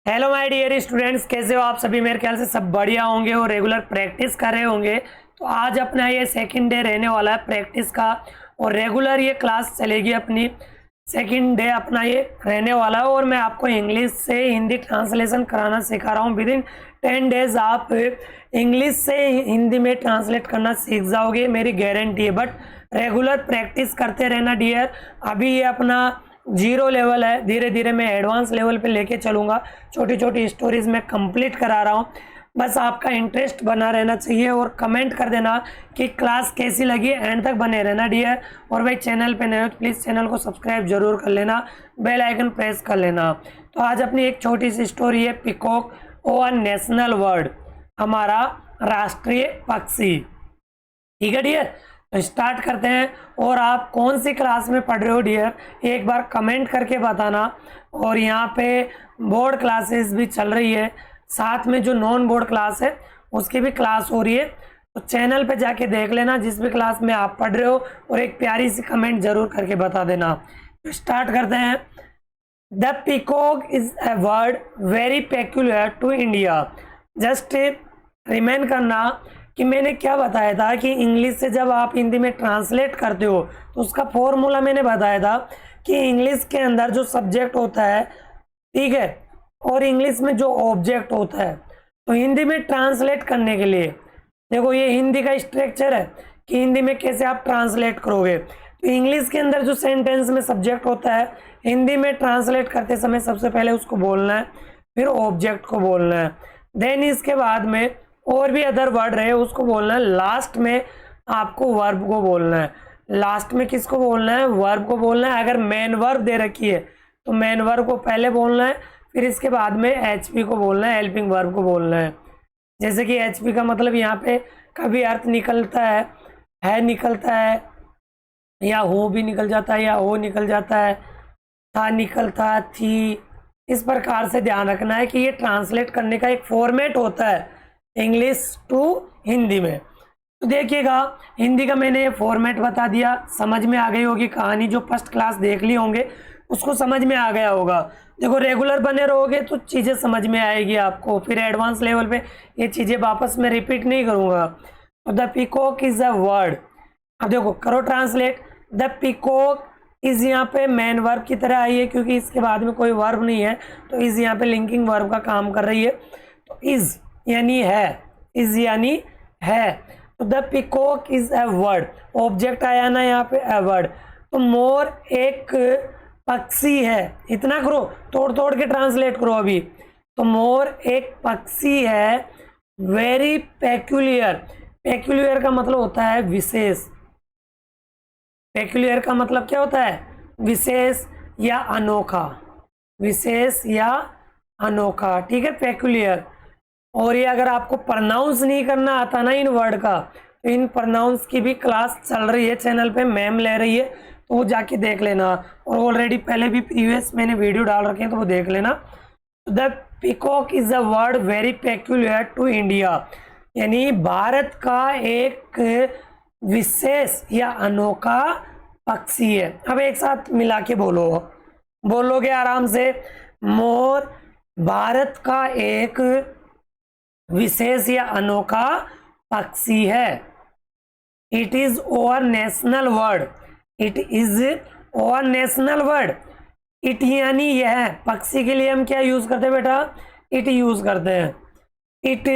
Hello my dear students, कैसे हो आप सभी। मेरे ख्याल से सब बढ़िया होंगे और रेगुलर प्रैक्टिस कर रहे होंगे। तो आज अपना ये सेकंड डे रहने वाला है प्रैक्टिस का, और रेगुलर ये क्लास चलेगी अपनी। सेकंड डे अपना ये रहने वाला है और मैं आपको इंग्लिश से हिंदी ट्रांसलेशन कराना सिखा रहा हूँ। विद इन 10 डेज आप इंग्लिश से हिंदी में ट्रांसलेट करना सीख जाओगे, मेरी गारंटी है। बट रेगुलर प्रैक्टिस करते रहना डियर। अभी ये अपना 0 लेवल है, धीरे धीरे मैं एडवांस लेवल पे लेके चलूँगा। छोटी छोटी स्टोरीज मैं कंप्लीट करा रहा हूँ, बस आपका इंटरेस्ट बना रहना चाहिए। और कमेंट कर देना कि क्लास कैसी लगी, एंड तक बने रहना डियर। और भाई चैनल पे नए हो तो प्लीज़ चैनल को सब्सक्राइब जरूर कर लेना, बेल आइकन प्रेस कर लेना। तो आज अपनी एक छोटी सी स्टोरी है, पीकॉक और नेशनल बर्ड, हमारा राष्ट्रीय पक्षी। ठीक है डियर, तो स्टार्ट करते हैं। और आप कौन सी क्लास में पढ़ रहे हो डियर, एक बार कमेंट करके बताना। और यहाँ पे बोर्ड क्लासेस भी चल रही है, साथ में जो नॉन बोर्ड क्लास है उसकी भी क्लास हो रही है। तो चैनल पे जाके देख लेना जिस भी क्लास में आप पढ़ रहे हो, और एक प्यारी सी कमेंट जरूर करके बता देना। तो स्टार्ट करते हैं। The peacock is a word very peculiar to India. Just remain करना कि मैंने क्या बताया था कि इंग्लिश से जब आप हिंदी में ट्रांसलेट करते हो तो उसका फॉर्मूला मैंने बताया था कि इंग्लिश के अंदर जो सब्जेक्ट होता है, ठीक है, और इंग्लिश में जो ऑब्जेक्ट होता है, तो हिंदी में ट्रांसलेट करने के लिए देखो ये हिंदी का स्ट्रक्चर है कि हिंदी में कैसे आप ट्रांसलेट करोगे। तो इंग्लिश के अंदर जो सेंटेंस में सब्जेक्ट होता है, हिंदी में ट्रांसलेट करते समय सबसे पहले उसको बोलना है, फिर ऑब्जेक्ट को बोलना है, देन इसके बाद में और भी अदर वर्ड रहे उसको बोलना है, लास्ट में आपको वर्ब को बोलना है। लास्ट में किसको बोलना है? वर्ब को बोलना है। अगर मेन वर्ब दे रखी है तो मेन वर्ब को पहले बोलना है, फिर इसके बाद में एचपी को बोलना है, हेल्पिंग वर्ब को बोलना है। जैसे कि एचपी का मतलब यहाँ पे कभी अर्थ निकलता है निकलता है, या हो भी निकल जाता है, या हो निकल जाता है, था निकलता थी। इस प्रकार से ध्यान रखना है कि ये ट्रांसलेट करने का एक फॉर्मेट होता है इंग्लिश टू हिंदी में। तो देखिएगा, हिंदी का मैंने ये फॉर्मेट बता दिया, समझ में आ गई होगी कहानी। जो फर्स्ट क्लास देख ली होंगे उसको समझ में आ गया होगा। देखो रेगुलर बने रहोगे तो चीज़ें समझ में आएगी आपको, फिर एडवांस लेवल पे ये चीज़ें वापस में रिपीट नहीं करूँगा। तो the peacock is a word. अब देखो करो ट्रांसलेट। द पीकॉक इज यहाँ पे मेन वर्ब की तरह आई है क्योंकि इसके बाद में कोई वर्ब नहीं है, तो इज यहाँ पे लिंकिंग वर्ब का काम कर रही है। तो इज यानी है, इज यानी है। तो the peacock is a word, object आया ना यहाँ पे, ए वर्ड। तो मोर एक पक्षी है, इतना करो, तोड़ तोड़ के ट्रांसलेट करो अभी। तो मोर एक पक्षी है, वेरी पेक्यूलियर। पेक्यूलियर का मतलब होता है विशेष। पेक्यूलियर का मतलब क्या होता है? विशेष या अनोखा, विशेष या अनोखा, ठीक है, पेक्यूलियर। और ये अगर आपको प्रोनाउंस नहीं करना आता ना इन वर्ड का, तो इन प्रोनाउंस की भी क्लास चल रही है चैनल पे, मैम ले रही है, तो वो जाके देख लेना। और ऑलरेडी पहले भी प्रीवियस मैंने वीडियो डाल रखे हैं, तो वो देख लेना। The peacock is a word very peculiar to India, यानी भारत का एक विशेष या अनोखा पक्षी है। अब एक साथ मिला के बोलो, बोलोगे आराम से। मोर भारत का एक विशेष या अनोखा पक्षी है। It is over national word, it is over national word. It यानी यह, पक्षी के लिए हम क्या यूज करते हैं बेटा? इट यूज करते हैं। It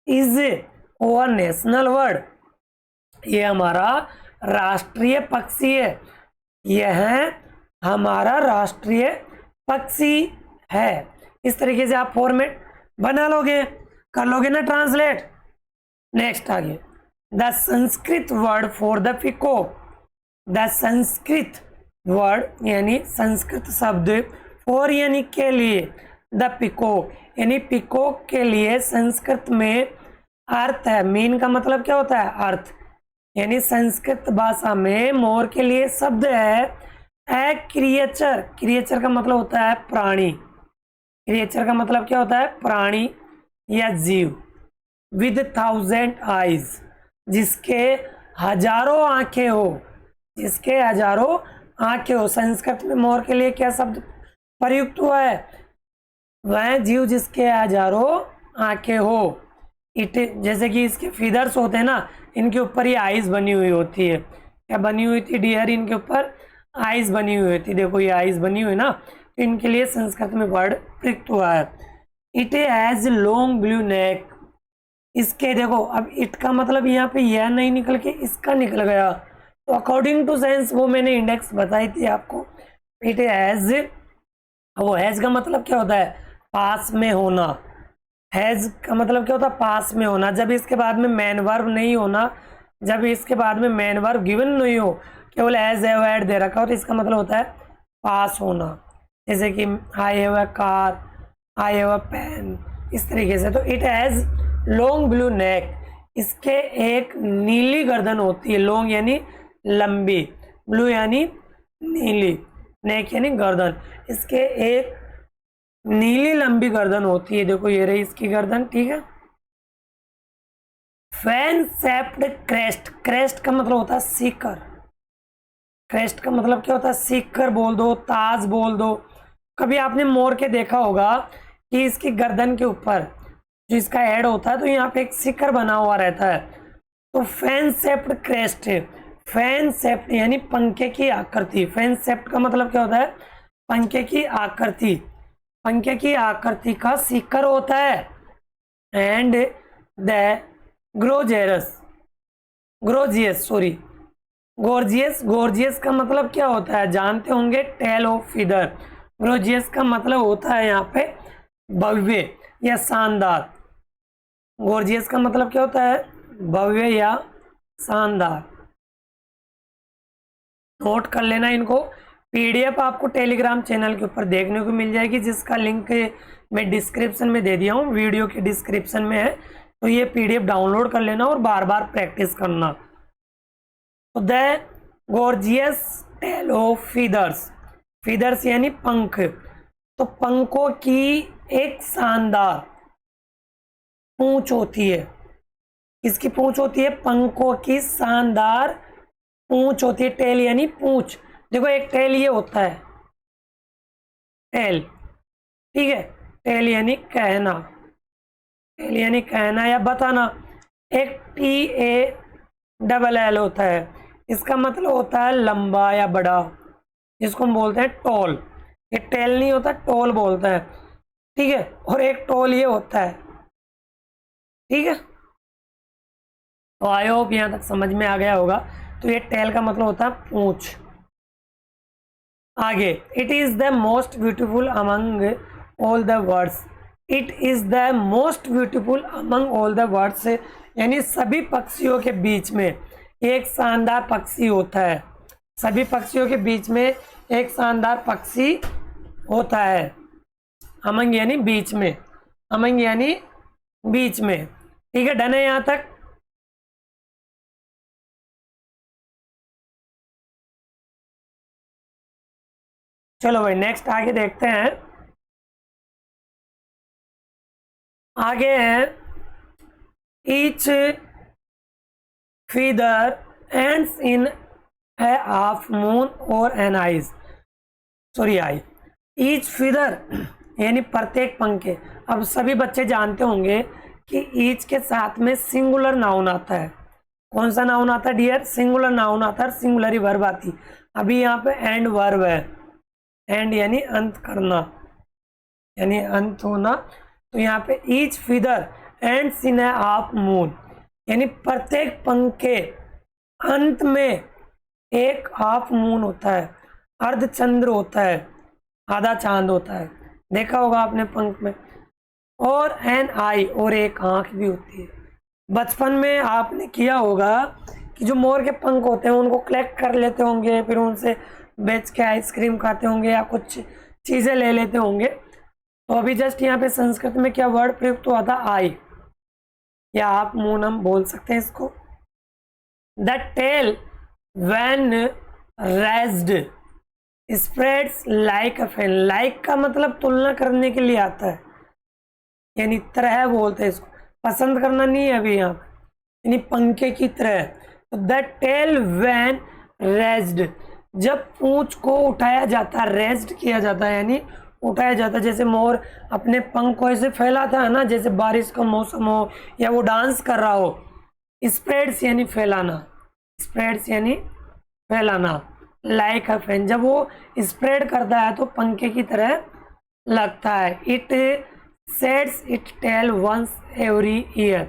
is over national word, ये हमारा राष्ट्रीय पक्षी है, यह हमारा राष्ट्रीय पक्षी है। इस तरीके से आप फॉर्मेट बना लोगे, कर लोगे ना ट्रांसलेट। नेक्स्ट आगे, the Sanskrit word for the peacock. The Sanskrit word यानी संस्कृत शब्द, फॉर यानी के लिए, द पीकॉक यानी पीकॉक के लिए संस्कृत में अर्थ है। मीन का मतलब क्या होता है? अर्थ। यानी संस्कृत भाषा में मोर के लिए शब्द है ए क्रिएचर। क्रिएचर का मतलब होता है प्राणी। क्रिएचर का मतलब क्या होता है? प्राणी या जीव। विद 1000 आईज, जिसके हजारों आंखें हो, जिसके हजारों आंखें हो। संस्कृत में मोर के लिए क्या शब्द प्रयुक्त हुआ है? वह जीव जिसके हजारों आंखें हो। इट, जैसे कि इसके फीदर्स होते हैं ना, इनके ऊपर ये आइज बनी हुई होती है। क्या बनी हुई थी डियर? इनके ऊपर आइज बनी हुई होती। देखो ये आइज बनी हुई ना, तो इनके लिए संस्कृत में वर्ड प्रयुक्त हुआ है। It has long blue neck. इसके देखो, अब इट का मतलब यहाँ पे यह नहीं निकल के इसका निकल गया, तो अकॉर्डिंग टू साइंस वो मैंने इंडेक्स बताई थी आपको। इट हैज, वो हैज का मतलब क्या होता है? पास में होना। हैज का मतलब क्या होता है? पास में होना। जब इसके बाद में मैन वर्ब नहीं होना, जब इसके बाद में मैन वर्ब गिवन नहीं हो, केवल हैज हैव हैड दे रखा हो, तो इसका मतलब होता है पास होना। जैसे कि I have a car, I have a pen, इस तरीके से। तो it has long blue neck. इसके एक नीली गर्दन होती है। लॉन्ग यानी लंबी, ब्लू यानी नीली, नेक यानी गर्दन। इसके एक नीली लंबी गर्दन होती है। देखो ये रही इसकी गर्दन, ठीक है। Fan सेप्ड crest. क्रेस्ट का मतलब होता है सीकर। क्रेस्ट का मतलब क्या होता है? सीकर बोल दो, ताज बोल दो। कभी आपने मोर के देखा होगा कि इसकी गर्दन के ऊपर जो इसका हेड होता है, तो यहाँ पे एक सीकर बना हुआ रहता है। तो फैन सेप्ड क्रेस्ट है। फैन सेप्ड यानी पंखे की आकृति। फैन सेप्ड का मतलब क्या होता है? पंखे की आकृति। पंखे की आकृति का सीकर होता है। And the gorgeous, gorgeous, sorry, gorgeous. Gorgeous का मतलब क्या होता है? जानते होंगे, टेल ऑफ फीदर। ग्रोजियस का मतलब होता है यहाँ पे भव्य या शानदार। गोर्जियस का मतलब क्या होता है? भव्य या शानदार। नोट कर लेना इनको। पीडीएफ आपको टेलीग्राम चैनल के ऊपर देखने को मिल जाएगी, जिसका लिंक मैं डिस्क्रिप्शन में दे दिया हूँ, वीडियो के डिस्क्रिप्शन में है। तो ये पीडीएफ डाउनलोड कर लेना और बार बार प्रैक्टिस करना। तो the gorgeous tail of feathers. Feathers यानी पंख। तो पंखों की एक शानदार पूंछ होती है। किसकी पूंछ होती है? पंखों की शानदार पूंछ होती है। टेल यानी पूंछ। देखो एक टेल ये होता है, टेल, ठीक है। टेल यानी कहना, टेल यानी कहना या बताना। एक TALL होता है। इसका मतलब होता है लंबा या बड़ा, जिसको हम बोलते हैं टॉल। ये टेल नहीं होता, टॉल बोलता है, ठीक है। और एक टॉल ये होता है, ठीक है। तो आई होप यहाँ तक समझ में आ गया होगा। तो ये टेल का मतलब होता है पूंछ। आगे, it is the most beautiful among all the words. It is the most beautiful among all the words, यानी सभी पक्षियों के बीच में एक शानदार पक्षी होता है। सभी पक्षियों के बीच में एक शानदार पक्षी होता है। अमंग यानी बीच में, अमंग यानी बीच में, ठीक है। डन है यहां तक? चलो भाई नेक्स्ट आगे देखते हैं। आगे है ईच फीदर एंड्स इन है हाफ मून और an eyes, sorry eye. Each feather यानी प्रत्येक पंखे। अब सभी बच्चे जानते होंगे कि ईच के साथ में सिंगुलर नाउन आता है। कौन सा नाउन आता है डियर? सिंगुलर नाउन आता है, सिंगुलरी वर्ब आती। अभी यहाँ पे एंड वर्ब है। एंड यानी अंत करना, यानी अंत होना। तो यहाँ पे each feather ends in half moon, यानी प्रत्येक पंखे अंत में एक हाफ मून होता है, अर्ध चंद्र होता है, आधा चांद होता है। देखा होगा आपने पंख में। और एन आई, और एक आंख भी होती है। बचपन में आपने किया होगा कि जो मोर के पंख होते हैं उनको कलेक्ट कर लेते होंगे, फिर उनसे बेच के आइसक्रीम खाते होंगे या कुछ चीज़ें ले लेते होंगे। तो अभी जस्ट यहाँ पे संस्कृत में क्या वर्ड प्रयुक्त हुआ था? आई, या आप मून हम बोल सकते हैं इसको। The tail when raised spreads like a fan. Like का मतलब तुलना करने के लिए आता है, यानी तरह बोलते हैं इसको, पसंद करना नहीं है अभी यहाँ पे, यानी पंखे की तरह। तो द टेल व्हेन रेज्ड, जब पूंछ को उठाया जाता है, रेज्ड किया जाता है यानी उठाया जाता है। जैसे मोर अपने पंख को ऐसे फैलाता है ना, जैसे बारिश का मौसम हो या वो डांस कर रहा हो। स्प्रेड्स यानी फैलाना, स्प्रेड्स यानी फैलाना। लाइक अ फैन, जब वो स्प्रेड करता है तो पंखे की तरह लगता है। It sets it tail once every year.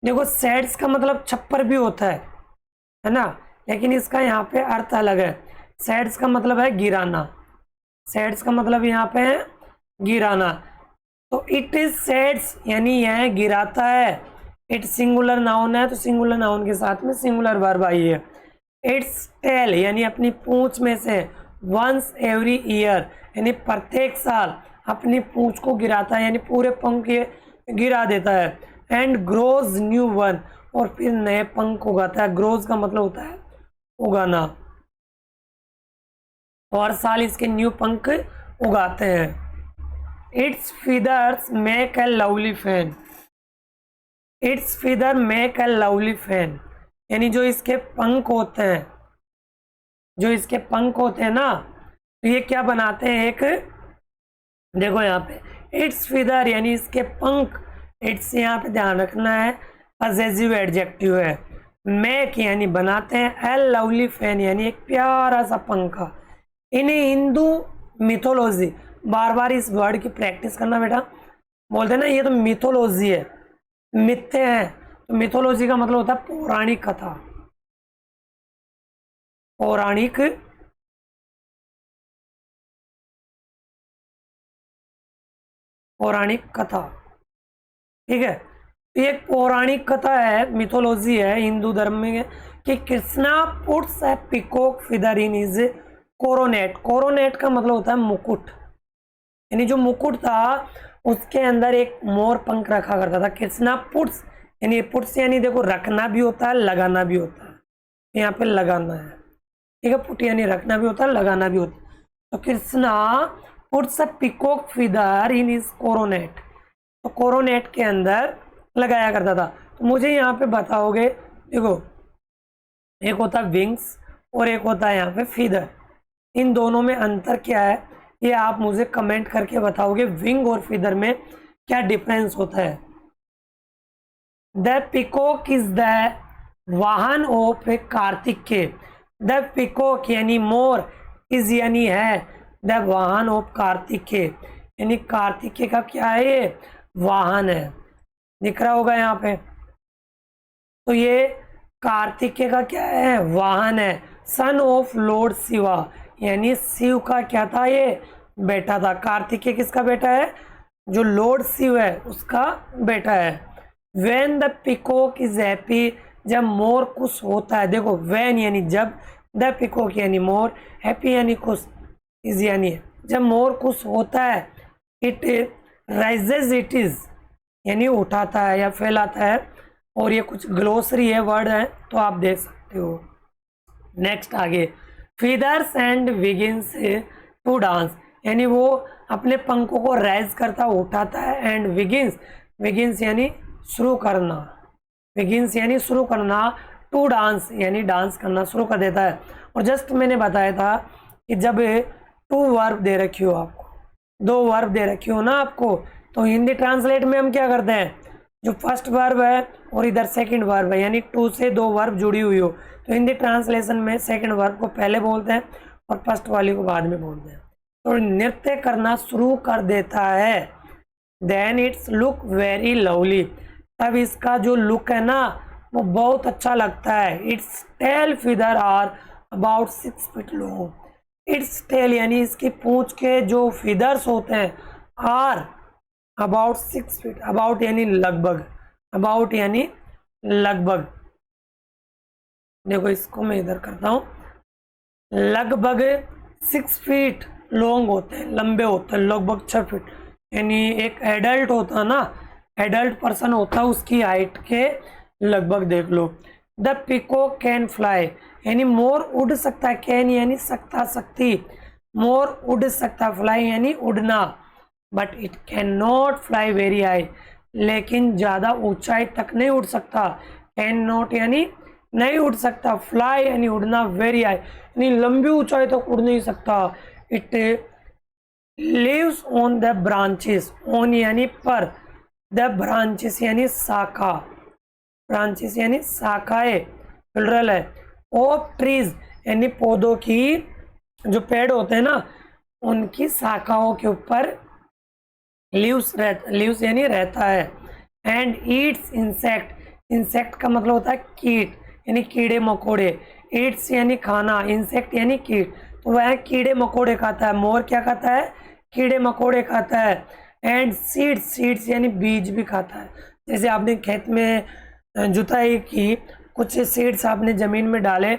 देखो सेट्स का मतलब छप्पर भी होता है ना, लेकिन इसका यहाँ पे अर्थ अलग है। सेट्स का मतलब है गिराना, सेट्स का मतलब यहाँ पे है गिराना। तो इट इज सेट्स यानी यह गिराता है। इट सिंगुलर नाउन है तो सिंगुलर नाउन के साथ में सिंगुलर वर्ब आई है। इट्स टेल यानी अपनी पूंछ में से, वंस एवरी ईयर यानी प्रत्येक साल अपनी पूंछ को गिराता है, यानी पूरे पंख गिरा देता है। एंड ग्रोज न्यू वन, और फिर नए पंख उगाता है। ग्रोज का मतलब होता है उगाना, और साल इसके न्यू पंख उगाते हैं। It's feathers make a lovely fan, it's feather make a lovely fan यानी जो इसके पंख होते हैं, जो इसके पंख होते हैं ना, तो ये क्या बनाते हैं एक, देखो यहाँ पे इट्स फीदर यानी इसके पंख। इट्स यहाँ पे ध्यान रखना है पजेसिव एडजेक्टिव है। मेक यानी बनाते हैं, ए लवली फैन यानी एक प्यारा सा पंखा। इन्हें हिंदू मिथोलॉजी, बार बार इस वर्ड की प्रैक्टिस करना बेटा। बोलते हैं ना ये तो मिथोलॉजी है, मिथ्य है, तो मिथोलॉजी का मतलब होता है पौराणिक कथा, पौराणिक पौराणिक कथा, ठीक है। तो ये एक पौराणिक कथा है, मिथोलॉजी है हिंदू धर्म में, कि Krishna puts A peacock feather in his coronet. Coronet का मतलब होता है मुकुट, यानी जो मुकुट था उसके अंदर एक मोर पंख रखा करता था। कृष्णा पुट्स यानी पुट्स यानी देखो रखना भी होता है, लगाना भी होता है। यहाँ पे लगाना है, ठीक है। पुट यानी रखना भी होता है, लगाना भी होता है। तो Krishna puts a peacock feather in his coronet, तो कोरोनेट के अंदर लगाया करता था। तो मुझे यहाँ पे बताओगे, देखो एक होता है विंग्स और एक होता है यहाँ पे फीदर, इन दोनों में अंतर क्या है ये आप मुझे कमेंट करके बताओगे। विंग और फीदर में क्या डिफरेंस होता है। द पीकॉक इज द वाहन ऑफ कार्तिकेय। द पीकॉक यानी मोर, इज यानी है, द वाहन ऑफ कार्तिकेय यानी कार्तिकेय का क्या है, ये वाहन है। दिख रहा होगा यहाँ पे, तो ये कार्तिकेय का क्या है, वाहन है। सन ऑफ लॉर्ड शिवा यानी शिव का क्या था, ये बेटा था। कार्तिकेय किसका बेटा है, जो लॉर्ड शिव है उसका बेटा है। When the peacock is happy, जब मोर खुश होता है। देखो व्हेन यानी जब, द पीकॉक यानी मोर, हैप्पी यानी खुश, इज यानी जब मोर खुश होता है। इट राइजेज, इट इज यानी उठाता है या फैलाता है। और ये कुछ ग्लोसरी है, वर्ड है, तो आप देख सकते हो। नेक्स्ट आगे, feathers and begins to dance यानी वो अपने पंखों को राइज करता उठाता है। एंड विगिंस, विगिंस यानी शुरू करना, विगिंस यानी शुरू करना। टू डांस यानी डांस करना शुरू कर देता है। और जस्ट मैंने बताया था कि जब टू वर्ब दे रखी हो आपको, दो वर्ब दे रखी हो ना आपको, तो हिंदी ट्रांसलेट में हम क्या करते हैं, जो फर्स्ट वर्ब है और इधर सेकंड वर्ब है, यानी टू से दो वर्ब जुड़ी हुई हो, तो हिंदी ट्रांसलेशन में सेकंड वर्ब को पहले बोलते हैं और फर्स्ट वाली को बाद में बोलते हैं। तो नृत्य करना शुरू कर देता है। Then its look very lovely, तब इसका जो लुक है ना वो बहुत अच्छा लगता है। Its tail feather are about 6 feet long. Its tail यानी इसकी पूंछ के जो फीदर्स होते हैं, आर अबाउट 6 फीट, अबाउट यानी लगभग, अबाउट यानी लगभग। देखो इसको मैं इधर करता हूँ, लगभग 6 फीट लॉन्ग होते हैं, लंबे होते हैं, लगभग 6 फीट। यानी एक एडल्ट होता है ना, एडल्ट पर्सन होता है, उसकी हाइट के लगभग देख लो। द पीकॉक कैन फ्लाई यानी मोर उड़ सकता है। कैन यानी सकता, सकती, मोर उड़ सकता, फ्लाई यानी उड़ना। But it can not fly very high, लेकिन ज़्यादा ऊंचाई तक नहीं उड़ सकता। कैन नॉट यानी नहीं उड़ सकता, फ्लाई यानी उड़ना, वेरी हाई यानी लंबी ऊंचाई तक उड़ नहीं सकता। It lives on the branches, on यानी पर, द ब्रांचेस यानी शाखा, ब्रांचेस यानी शाखाएं, प्लुरल है, ऑफ ट्रीज यानी पौधों की, जो पेड़ होते हैं ना उनकी शाखाओं के ऊपर लीव्स यानी रहता है। एंड ईट्स इंसेक्ट, इंसेक्ट का मतलब होता है कीट यानी कीड़े मकोड़े, ईट्स यानी खाना, इंसेक्ट यानी कीट, तो वह कीड़े मकोड़े खाता है। मोर क्या खाता है? कीड़े मकोड़े खाता है। एंड सीड्स, सीड्स यानी बीज भी खाता है। जैसे आपने खेत में जुताई की, कुछ सीड्स आपने जमीन में डाले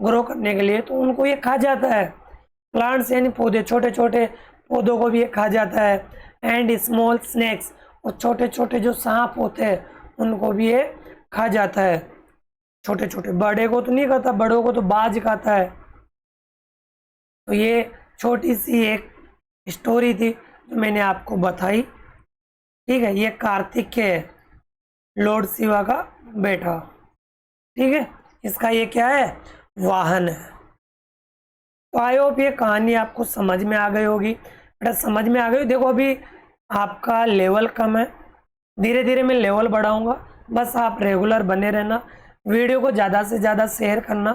ग्रो करने के लिए, तो उनको ये खा जाता है। प्लांट्स यानी पौधे, छोटे छोटे पौधों को भी ये खा जाता है। एंड स्मॉल स्नैक्स, और छोटे छोटे जो सांप होते हैं उनको भी ये खा जाता है, छोटे छोटे, बड़े को तो नहीं खाता, बड़ों को तो बाज खाता है। तो ये छोटी सी एक स्टोरी थी जो मैंने आपको बताई। ठीक है, ये कार्तिकेय है, लॉर्ड शिवा का बेटा। ठीक है, इसका ये क्या है? वाहन है। तो आई होप ये कहानी आपको समझ में आ गई होगी। बेटा समझ में आ गई। देखो अभी आपका लेवल कम है, धीरे धीरे मैं लेवल बढ़ाऊंगा, बस आप रेगुलर बने रहना, वीडियो को ज़्यादा से ज़्यादा शेयर करना।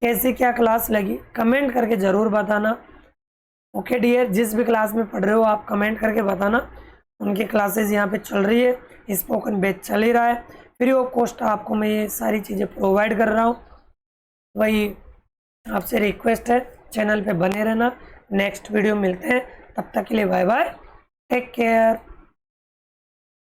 कैसी क्या क्लास लगी कमेंट करके ज़रूर बताना। ओके डियर, जिस भी क्लास में पढ़ रहे हो आप कमेंट करके बताना। उनकी क्लासेस यहाँ पे चल रही है, स्पोकन बैच चल ही रहा है, फ्री ऑफ कॉस्ट आपको मैं ये सारी चीज़ें प्रोवाइड कर रहा हूँ। वही आपसे रिक्वेस्ट है, चैनल पे बने रहना। नेक्स्ट वीडियो मिलते हैं, तब तक के लिए बाय बाय, टेक केयर।